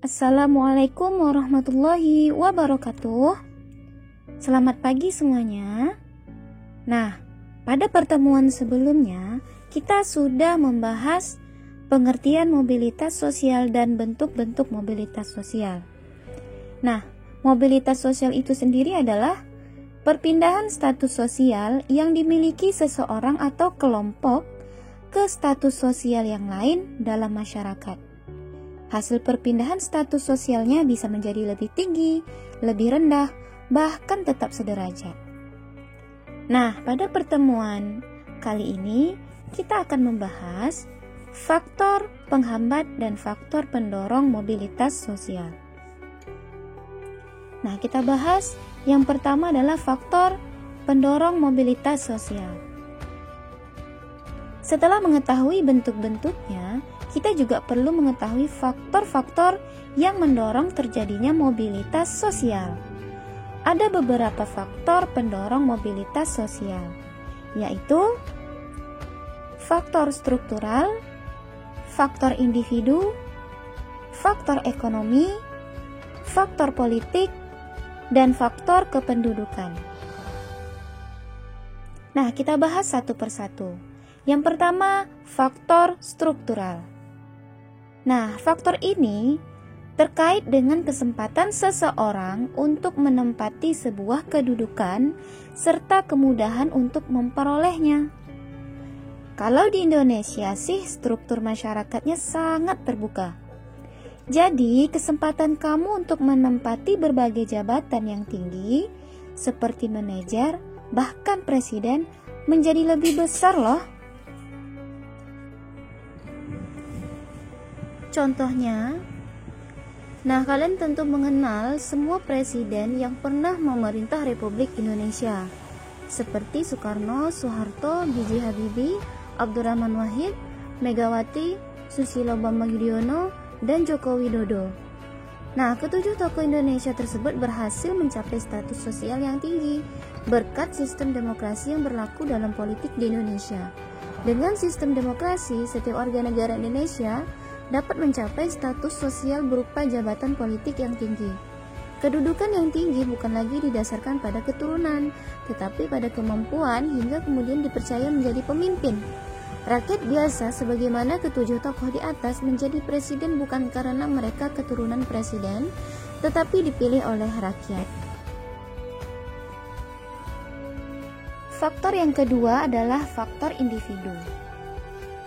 Assalamualaikum warahmatullahi wabarakatuh. Selamat pagi semuanya. Nah, pada pertemuan sebelumnya kita sudah membahas pengertian mobilitas sosial dan bentuk-bentuk mobilitas sosial. Nah, mobilitas sosial itu sendiri adalah perpindahan status sosial yang dimiliki seseorang atau kelompok ke status sosial yang lain dalam masyarakat. Hasil perpindahan status sosialnya bisa menjadi lebih tinggi, lebih rendah, bahkan tetap sederajat. Nah, pada pertemuan kali ini kita akan membahas faktor penghambat dan faktor pendorong mobilitas sosial. Nah, kita bahas yang pertama adalah faktor pendorong mobilitas sosial. Setelah mengetahui bentuk-bentuknya, kita juga perlu mengetahui faktor-faktor yang mendorong terjadinya mobilitas sosial. Ada beberapa faktor pendorong mobilitas sosial, yaitu faktor struktural, faktor individu, faktor ekonomi, faktor politik, dan faktor kependudukan. Nah, kita bahas satu persatu. Yang pertama, faktor struktural. Nah, faktor ini terkait dengan kesempatan seseorang untuk menempati sebuah kedudukan serta kemudahan untuk memperolehnya. Kalau di Indonesia sih struktur masyarakatnya sangat terbuka. Jadi, kesempatan kamu untuk menempati berbagai jabatan yang tinggi seperti manajer, bahkan presiden menjadi lebih besar loh. Contohnya, nah kalian tentu mengenal semua presiden yang pernah memerintah Republik Indonesia, seperti Soekarno, Soeharto, B.J. Habibie, Abdurrahman Wahid, Megawati, Susilo Bambang Yudhoyono, dan Joko Widodo. Nah, ketujuh tokoh Indonesia tersebut berhasil mencapai status sosial yang tinggi berkat sistem demokrasi yang berlaku dalam politik di Indonesia. Dengan sistem demokrasi, setiap warga negara Indonesia dapat mencapai status sosial berupa jabatan politik yang tinggi. Kedudukan yang tinggi bukan lagi didasarkan pada keturunan, tetapi pada kemampuan hingga kemudian dipercaya menjadi pemimpin. Rakyat biasa sebagaimana ketujuh tokoh di atas menjadi presiden bukan karena mereka keturunan presiden, tetapi dipilih oleh rakyat. Faktor yang kedua adalah faktor individu.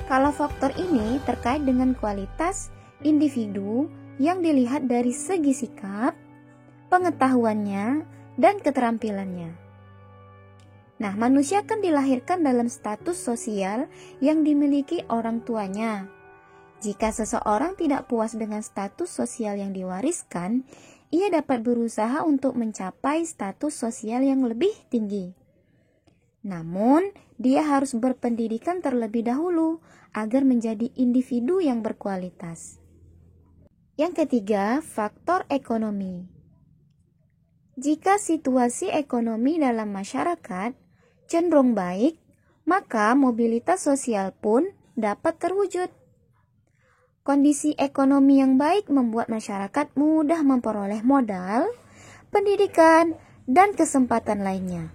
Kalau faktor ini terkait dengan kualitas individu yang dilihat dari segi sikap, pengetahuannya, dan keterampilannya. Nah, manusia kan dilahirkan dalam status sosial yang dimiliki orang tuanya. Jika seseorang tidak puas dengan status sosial yang diwariskan, ia dapat berusaha untuk mencapai status sosial yang lebih tinggi. Namun, dia harus berpendidikan terlebih dahulu agar menjadi individu yang berkualitas. Yang ketiga, faktor ekonomi. Jika situasi ekonomi dalam masyarakat cenderung baik, maka mobilitas sosial pun dapat terwujud. Kondisi ekonomi yang baik membuat masyarakat mudah memperoleh modal, pendidikan, dan kesempatan lainnya.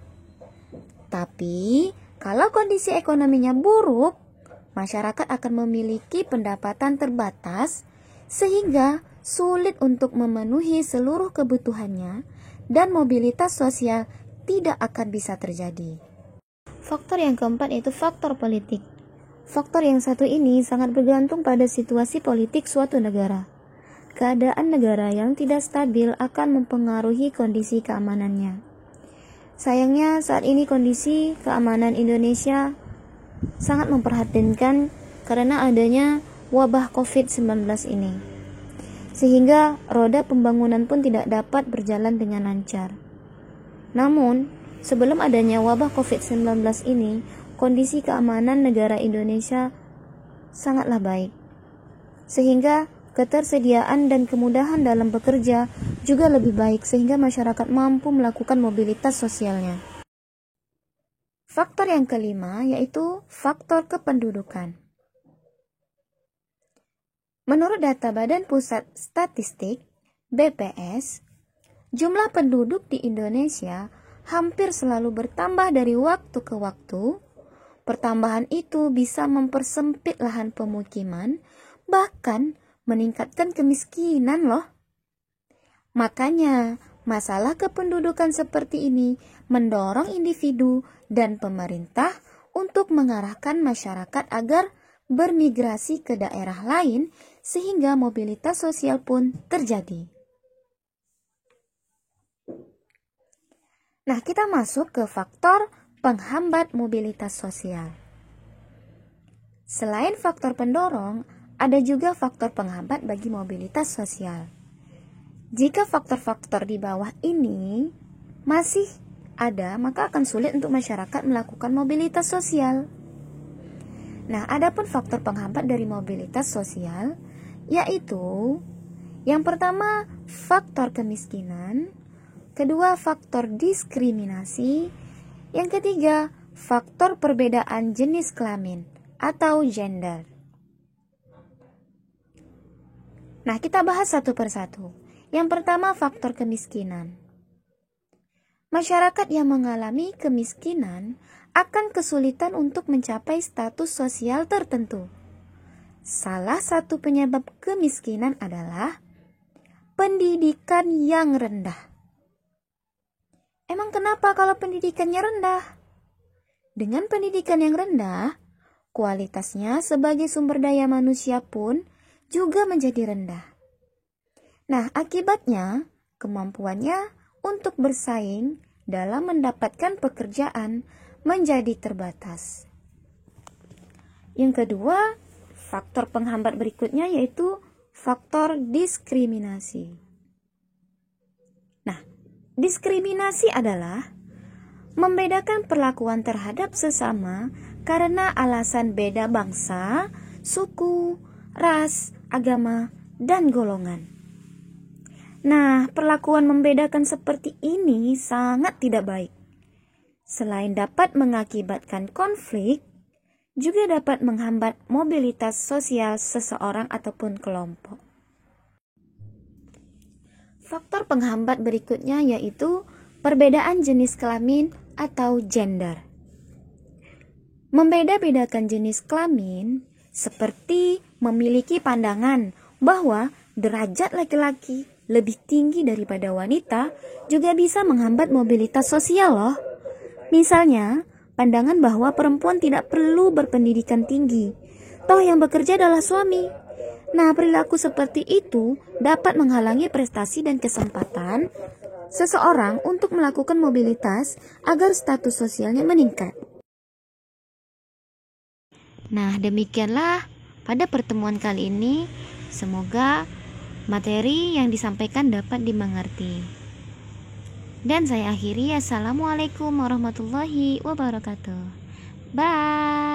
Tapi, kalau kondisi ekonominya buruk, masyarakat akan memiliki pendapatan terbatas sehingga sulit untuk memenuhi seluruh kebutuhannya dan mobilitas sosial tidak akan bisa terjadi. Faktor yang keempat yaitu faktor politik. Faktor yang satu ini sangat bergantung pada situasi politik suatu negara. Keadaan negara yang tidak stabil akan mempengaruhi kondisi keamanannya. Sayangnya saat ini kondisi keamanan Indonesia sangat memprihatinkan karena adanya wabah COVID-19 ini. Sehingga roda pembangunan pun tidak dapat berjalan dengan lancar. Namun, sebelum adanya wabah COVID-19 ini, kondisi keamanan negara Indonesia sangatlah baik. Sehingga ketersediaan dan kemudahan dalam bekerja juga lebih baik sehingga masyarakat mampu melakukan mobilitas sosialnya. Faktor yang kelima yaitu faktor kependudukan. Menurut data Badan Pusat Statistik (BPS), jumlah penduduk di Indonesia hampir selalu bertambah dari waktu ke waktu. Pertambahan itu bisa mempersempit lahan pemukiman, bahkan meningkatkan kemiskinan loh. Makanya, masalah kependudukan seperti ini mendorong individu dan pemerintah untuk mengarahkan masyarakat agar bermigrasi ke daerah lain sehingga mobilitas sosial pun terjadi. Nah, kita masuk ke faktor penghambat mobilitas sosial. Selain faktor pendorong, ada juga faktor penghambat bagi mobilitas sosial. Jika faktor-faktor di bawah ini masih ada, maka akan sulit untuk masyarakat melakukan mobilitas sosial. Nah, adapun faktor penghambat dari mobilitas sosial yaitu yang pertama faktor kemiskinan, kedua faktor diskriminasi, yang ketiga faktor perbedaan jenis kelamin atau gender. Nah, kita bahas satu persatu. Yang pertama faktor kemiskinan. Masyarakat yang mengalami kemiskinan akan kesulitan untuk mencapai status sosial tertentu. Salah satu penyebab kemiskinan adalah pendidikan yang rendah. Emang kenapa kalau pendidikannya rendah? Dengan pendidikan yang rendah, kualitasnya sebagai sumber daya manusia pun juga menjadi rendah. Nah, akibatnya kemampuannya untuk bersaing dalam mendapatkan pekerjaan menjadi terbatas. Yang kedua, faktor penghambat berikutnya yaitu faktor diskriminasi. Nah, diskriminasi adalah membedakan perlakuan terhadap sesama karena alasan beda bangsa, suku, ras, agama, dan golongan. Nah, perlakuan membedakan seperti ini sangat tidak baik. Selain dapat mengakibatkan konflik, juga dapat menghambat mobilitas sosial seseorang ataupun kelompok. Faktor penghambat berikutnya yaitu perbedaan jenis kelamin atau gender. Membeda-bedakan jenis kelamin seperti memiliki pandangan bahwa derajat laki-laki lebih tinggi daripada wanita juga bisa menghambat mobilitas sosial loh. Misalnya, pandangan bahwa perempuan tidak perlu berpendidikan tinggi, toh yang bekerja adalah suami. Nah, perilaku seperti itu dapat menghalangi prestasi dan kesempatan seseorang untuk melakukan mobilitas agar status sosialnya meningkat. Nah, demikianlah pada pertemuan kali ini. Semoga materi yang disampaikan dapat dimengerti. Dan saya akhiri. Assalamualaikum warahmatullahi wabarakatuh. Bye.